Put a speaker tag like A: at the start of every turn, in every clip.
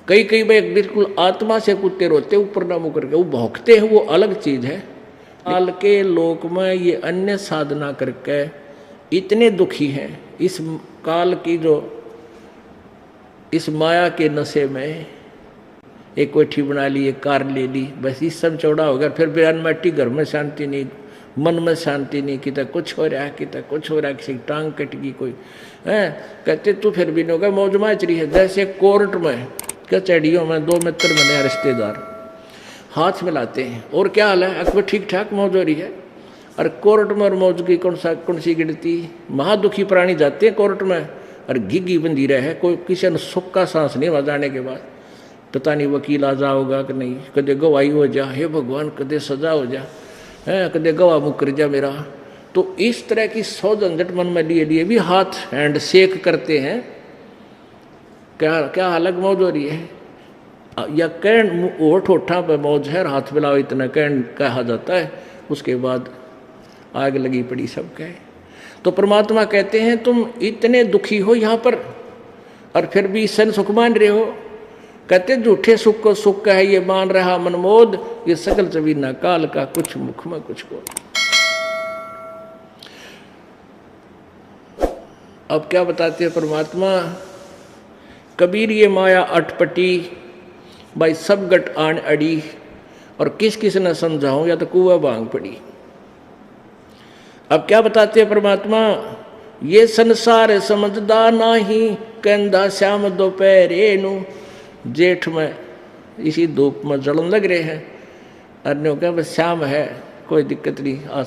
A: कई कई बार बिल्कुल आत्मा से कुत्ते रोते ऊपर ना मुँह करके, वो भौंकते हैं, वो अलग चीज है। काल के लोक में ये अन्य साधना करके इतने दुखी हैं इस काल की, जो इस माया के नशे में एक कोठी बना ली, एक कार ले ली, बस इस सब चौड़ा हो गया। फिर बयान मट्टी, घर में शांति नहीं, मन में शांति नहीं, कितना कुछ हो रहा है, कितना कुछ हो रहा है, किसी की टांग कट गई कोई है, कहते तू फिर भी नहीं होगा, मौज माचरी है। जैसे कोर्ट में कचहरियों में दो मित्र बने रिश्तेदार हाथ मिलाते हैं, और क्या हाल है, अकबर ठीक ठाक मौज हो रही है। और कोर्ट में और मौज की कौन सी गिनती। महादुखी प्राणी जाते हैं कोर्ट में और घिघी बंदी रहे, कोई किसी ने सुख का सांस नहीं जाने के बाद, पता नहीं वकील आ जाओगा कि नहीं, कदे गवाही हो जा, हे भगवान कदे सजा हो जा, है कदे गवाह मुकर जा मेरा। तो इस तरह की 100 झंझट मन में लिए लिए भी हाथ हैंड शेक करते हैं। क्या क्या अलग मौज हो रही है, या कैन ओठ ओठा पे मौज है, हाथ मिलाओ इतना कैन कहा जाता है, उसके बाद आग लगी पड़ी सब कहे। तो परमात्मा कहते हैं तुम इतने दुखी हो यहाँ पर और फिर भी सन सुख मान रहे हो। कहते झूठे सुख को सुख है ये मान रहा मनमोद, ये सकल जमीना काल का कुछ मुख में कुछ को। अब क्या बताते हैं परमात्मा, कबीर ये माया अटपटी भाई सब गट आन अड़ी, और किस किस ने समझाऊं या तो कुआ भांग पड़ी। अब क्या बताते हैं परमात्मा, ये संसार समझदा नाही, कहंदा श्याम दोपहरे नु। जेठ में इसी धूप में जलन लग रहे हैं, अन्यों क्या बस श्याम है, कोई दिक्कत नहीं,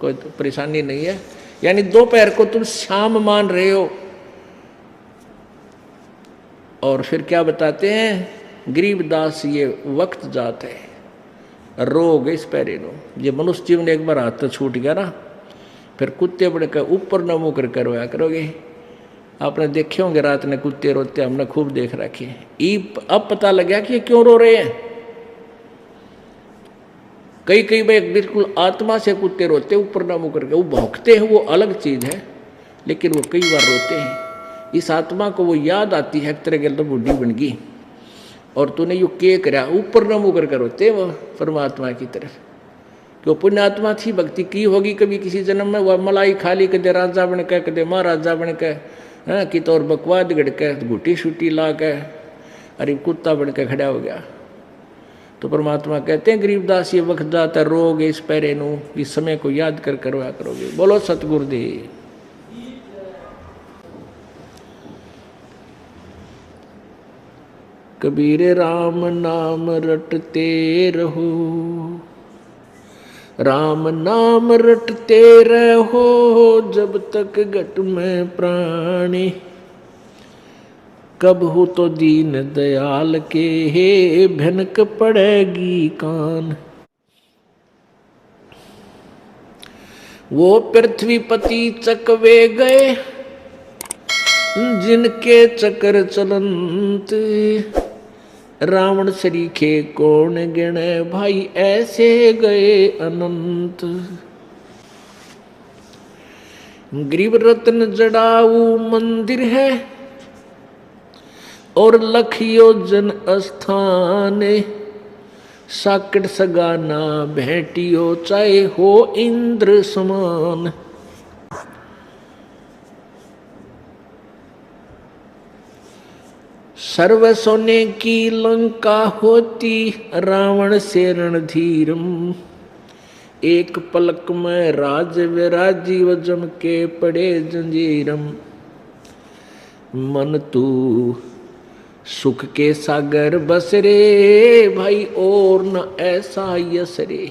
A: कोई परेशानी नहीं है, यानी दोपहर को तुम श्याम मान रहे हो। और फिर क्या बताते हैं, गरीबदास ये वक्त जात है, रोग इस पैरे नो। ये मनुष्य जीवन एक बार हाथ तो छूट गया ना, फिर कुत्ते बड़े का ऊपर न मुँह कर करवाया करोगे। आपने देखे होंगे रात ने कुत्ते रोते, हमने खूब देख रखे। अब पता लग गया कि ये क्यों रो रहे हैं। कई कई बार बिल्कुल आत्मा से कुत्ते रोते ऊपर ना मुँह करके, वो भौंकते हैं, वो अलग चीज है, लेकिन वो कई बार रोते हैं। इस आत्मा को वो याद आती है, एक तरह के तो बुढ़ी बन गई और तूने यू के करा, ऊपर न मुँह करके रोते वो परमात्मा की तरफ। क्यों पुण्यात्मा थी, भक्ति की होगी कभी किसी जन्म में, वह मलाई खाली कदे राजा बन के, कदे महाराजा बन के, हाँ कि तो और बकवाद गड़ के घुटी छुट्टी ला के अरे कुत्ता बन के खड़ा हो गया। तो परमात्मा कहते हैं गरीबदास ये वक्त जाता रोग इस पैरे नू, इस समय को याद कर करवा करोगे। बोलो सतगुरुदेव। कबीर राम नाम रटते रहो, राम नाम रटते रहो, जब तक घट में प्राणी, कब हो तो दीन दयाल के हे भनक पड़ेगी कान। वो पृथ्वीपति चकवे गए, जिनके चक्र चलंत, रावण सरीखे कौन गिणे, भाई ऐसे गए अनंत। गरीब रत्न जड़ाऊ मंदिर है, और लखियो जन स्थान, साकट सगाना भेटियो, चाहे हो इंद्र समान। सर्व सोने की लंका होती, रावण से रणधीरम, एक पलक में राज विराजी, वजम के पड़े जंजीरम। मन तू सुख के सागर बसरे, भाई और न ऐसा यसरे।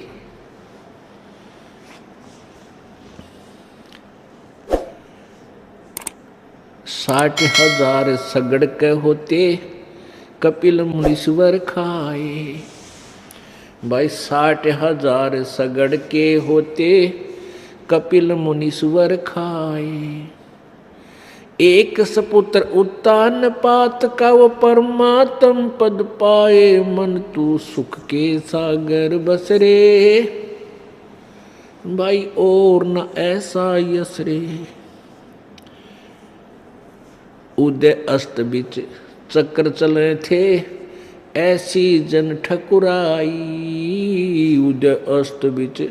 A: 60,000 सगड़ के होते, कपिल मुनीश्वर खाए। भाई 60,000 सगड़ के होते, कपिल मुनीश्वर खाए। एक सपुत्र उत्तान पात का, वो परमात्म पद पाए। मन तू सुख के सागर बसरे, भाई और न ऐसा यसरे। उदय अस्त बिच चक्कर चले थे ऐसी जन ठकुराई। उदय अस्त बिच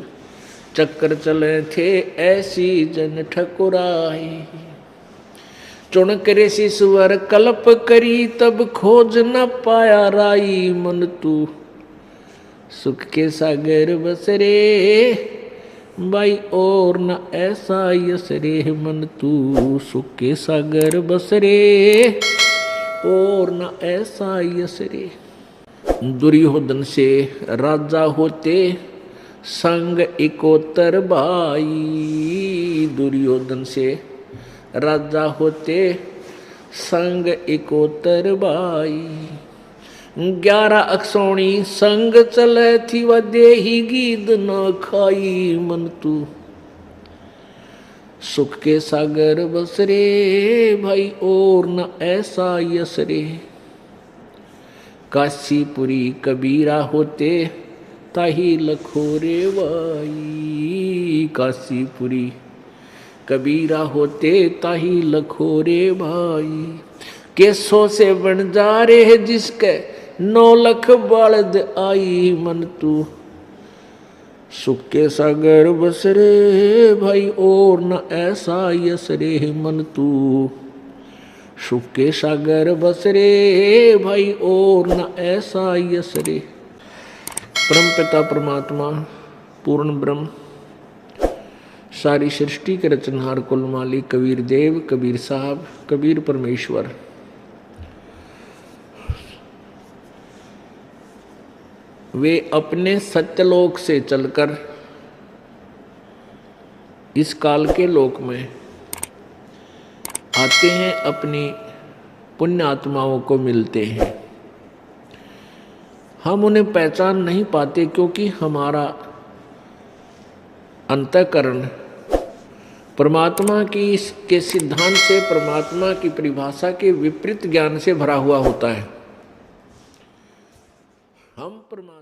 A: चक्कर चले थे ऐसी जन ठकुराई। चुन करे सिस्वर कल्प करी तब खोज न पाया राई। मन तू सुख के सागर बसरे भाई और न ऐसा यसरे। मन तू सुख के सागर बसरे और न ऐसा यसरे। दुर्योधन से राजा होते संग इकोतर भाई। दुर्योधन से राजा होते संग इकोतर भाई। 11 अक्षौणी संग चले थी व देही गीद न खाई। मन तू सुख के सागर बसरे भाई और न ऐसा यसरे। काशीपुरी कबीरा होते ताही लखोरे भाई। काशीपुरी कबीरा होते ताही लखोरे भाई। केसों से बन जा रे जिसके 9 लाख बलद आई। मन तू सुख के सागर बसरे भाई और न ऐसा यसरे। मन तू सुख के सागर बसरे भाई और न ऐसा यसरे। परमपिता परमात्मा पूर्ण ब्रह्म सारी सृष्टि के रचनहार कुल मालिक कबीर देव, कबीर साहब, कबीर परमेश्वर वे अपने सत्यलोक से चलकर इस काल के लोक में आते हैं, अपनी पुण्य आत्माओं को मिलते हैं। हम उन्हें पहचान नहीं पाते क्योंकि हमारा अंतःकरण परमात्मा की के सिद्धांत से, परमात्मा की परिभाषा के विपरीत ज्ञान से भरा हुआ होता है। हम परमात्मा